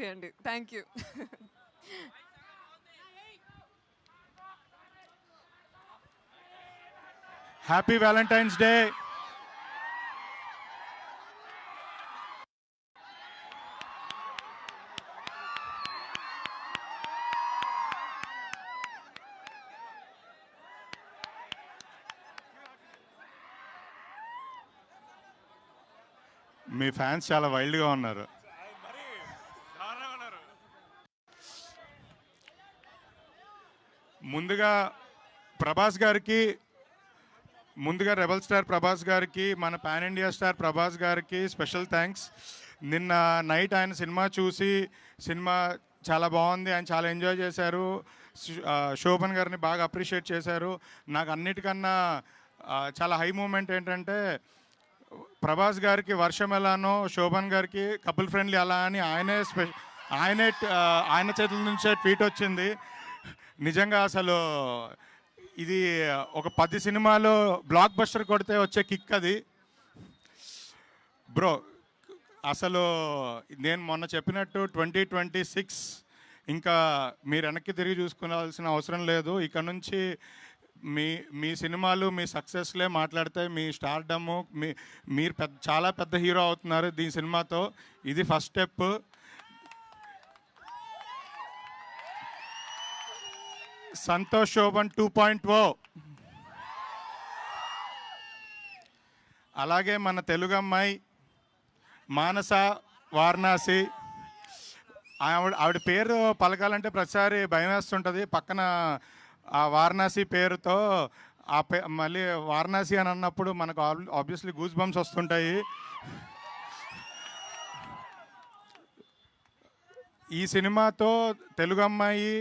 చేయండి. Thank you. Happy Valentine's day. Me fans చాలా వైల్డ్గా ఉన్నారు. ముందుగా ప్రభాస్ గారికి, ముందుగా రెబల్ స్టార్ ప్రభాస్ గారికి, మన పాన్ ఇండియా స్టార్ ప్రభాస్ గారికి స్పెషల్ థ్యాంక్స్. నిన్న నైట్ ఆయన సినిమా చూసి, సినిమా చాలా బాగుంది, ఆయన చాలా ఎంజాయ్ చేశారు, శోభన్ గారిని బాగా అప్రిషియేట్ చేశారు. నాకు అన్నిటికన్నా చాలా హై మూమెంట్ ఏంటంటే ప్రభాస్ గారికి వర్షం ఎలానో శోభన్ గారికి కపుల్ ఫ్రెండ్లీ అలా అని ఆయనే ఆయన చేతుల నుంచే ట్వీట్ వచ్చింది. నిజంగా అసలు ఇది ఒక 10 సినిమాలో బ్లాక్ బస్టర్ కొడితే వచ్చే కిక్ అది బ్రో. అసలు నేను మొన్న చెప్పినట్టు 2026 ఇంకా మీరు వెనక్కి తిరిగి చూసుకోవాల్సిన అవసరం లేదు. ఇక్కడ నుంచి మీ సినిమాలు మీ సక్సెస్లే మాట్లాడతాయి. మీ స్టార్డమ్, మీరు చాలా పెద్ద హీరో అవుతున్నారు దీని సినిమాతో. ఇది ఫస్ట్ స్టెప్. సంతోష్ శోభన్ 2.0. అలాగే మన తెలుగు అమ్మాయి మానస వారణాసి. ఆవిడ పేరు పలకాలంటే ప్రతిసారి భయం వేస్తుంటుంది. పక్కన ఆ వారణాసి పేరుతో మళ్ళీ వారణాసి అని అన్నప్పుడు మనకు ఆబ్వియస్లీ గూస్ బంప్స్ వస్తుంటాయి. ఈ సినిమాతో తెలుగు అమ్మాయి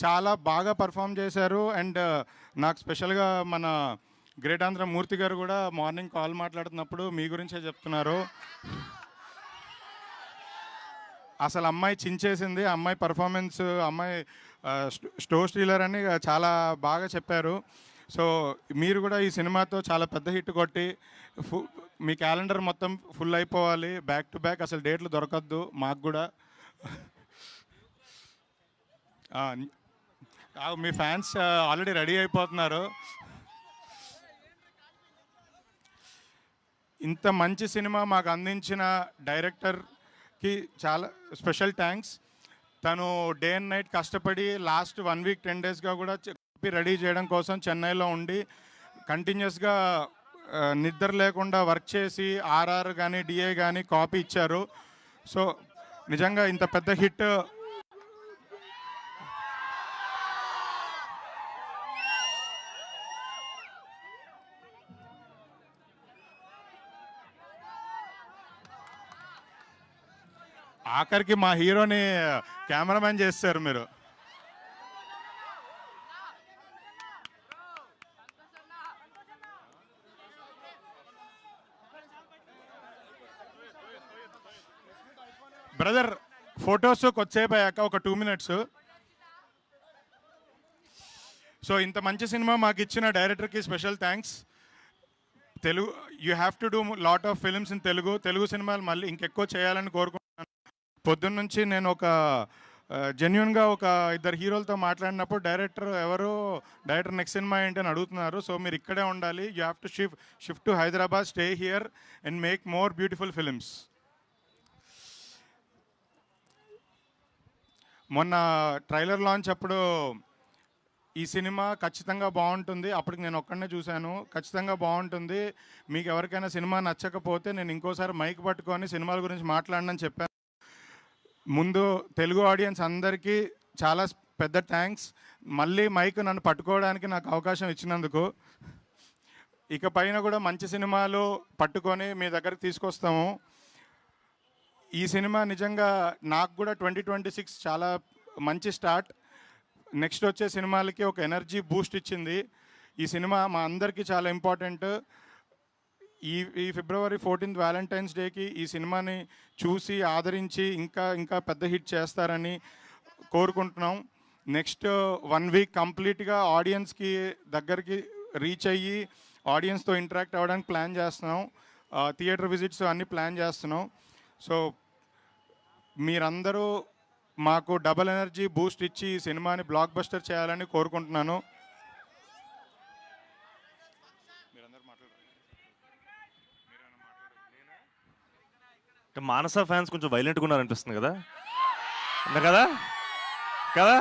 చాలా బాగా పర్ఫామ్ చేశారు. అండ్ నాకు స్పెషల్గా మన గ్రేట్ ఆంధ్ర మూర్తి గారు కూడా మార్నింగ్ కాల్ మాట్లాడుతున్నప్పుడు మీ గురించే చెప్తున్నారు. అసలు అమ్మాయి చించేసింది, అమ్మాయి పర్ఫార్మెన్స్, అమ్మాయి స్టోర్ స్టీలర్ అని చాలా బాగా చెప్పారు. సో మీరు కూడా ఈ సినిమాతో చాలా పెద్ద హిట్ కొట్టి మీ క్యాలెండర్ మొత్తం ఫుల్ అయిపోవాలి, బ్యాక్ టు బ్యాక్. అసలు డేట్లు దొరకద్దు మాకు కూడా. మీ ఫ్యాన్స్ ఆల్రెడీ రెడీ అయిపోతున్నారు. ఇంత మంచి సినిమా మాకు అందించిన డైరెక్టర్కి చాలా స్పెషల్ థ్యాంక్స్. తను డే అండ్ నైట్ కష్టపడి లాస్ట్ 1 వీక్ 10 డేస్గా కూడా కాపీ రెడీ చేయడం కోసం చెన్నైలో ఉండి కంటిన్యూస్గా నిద్ర లేకుండా వర్క్ చేసి ఆర్ఆర్ కానీ డిఏ కానీ కాపీ ఇచ్చారు. సో నిజంగా ఇంత పెద్ద హిట్ ఆఖరికి మా హీరోని కెమెరామ్యాన్ చేస్తారు మీరు. బ్రదర్ ఫొటోస్ కొద్దిసేపు అయ్యాక ఒక 2 మినిట్స్. సో ఇంత మంచి సినిమా మాకు ఇచ్చిన డైరెక్టర్కి special thanks. Telugu you have to do lot of films in Telugu సినిమాలు మళ్ళీ ఇంకెక్కువ చేయాలని కోరుకుంటున్నాను. పొద్దున్న నుంచి నేను ఒక జెన్యున్గా ఒక 2 హీరోలతో మాట్లాడినప్పుడు డైరెక్టర్ నెక్స్ట్ సినిమా ఏంటి అని అడుగుతున్నారు. సో మీరు ఇక్కడే ఉండాలి, you have to shift to Hyderabad, stay here and make more beautiful films. మొన్న ట్రైలర్ లాంచ్ అప్పుడు ఈ సినిమా ఖచ్చితంగా బాగుంటుంది, అప్పటికి నేను ఒక్కడనే చూశాను, ఖచ్చితంగా బాగుంటుంది, మీకు ఎవరికైనా సినిమా నచ్చకపోతే నేను ఇంకోసారి మైక్ పట్టుకొని సినిమాల గురించి మాట్లాడనని చెప్పాను. ముందు తెలుగు ఆడియన్స్ అందరికీ చాలా పెద్ద థ్యాంక్స్. మళ్ళీ మైక్ నన్ను పట్టుకోవడానికి నాకు అవకాశం ఇచ్చినందుకు. ఇక పైన కూడా మంచి సినిమాలు పట్టుకొని మీ దగ్గరికి తీసుకొస్తాము. ఈ సినిమా నిజంగా నాకు కూడా 2026 చాలా మంచి స్టార్ట్. నెక్స్ట్ వచ్చే సినిమాలకి ఒక ఎనర్జీ బూస్ట్ ఇచ్చింది. ఈ సినిమా మా అందరికీ చాలా ఇంపార్టెంట్. ఈ ఫిబ్రవరి 14th వ్యాలంటైన్స్ డేకి ఈ సినిమాని చూసి ఆదరించి ఇంకా పెద్ద హిట్ చేస్తారని కోరుకుంటున్నాం. నెక్స్ట్ 1 వీక్ కంప్లీట్గా ఆడియన్స్కి దగ్గరికి రీచ్ అయ్యి ఆడియన్స్తో ఇంటరాక్ట్ అవ్వడానికి ప్లాన్ చేస్తున్నాం. థియేటర్ విజిట్స్ అన్నీ ప్లాన్ చేస్తున్నాం. సో మీరందరూ మాకు డబుల్ ఎనర్జీ బూస్ట్ ఇచ్చి ఈ సినిమాని బ్లాక్ బస్టర్ చేయాలని కోరుకుంటున్నాను. మానస ఫ్యాన్స్ కొంచెం వైలెంట్గా ఉన్నారనిపిస్తుంది కదా, అంతే కదా కదా.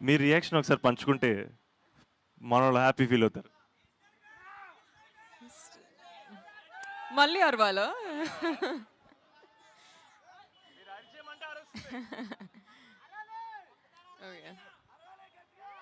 మీ రియాక్షన్ ఒకసారి పంచుకుంటే మన వాళ్ళు హ్యాపీ ఫీల్ అవుతారు. మళ్ళీ అరవాలా? ఓకే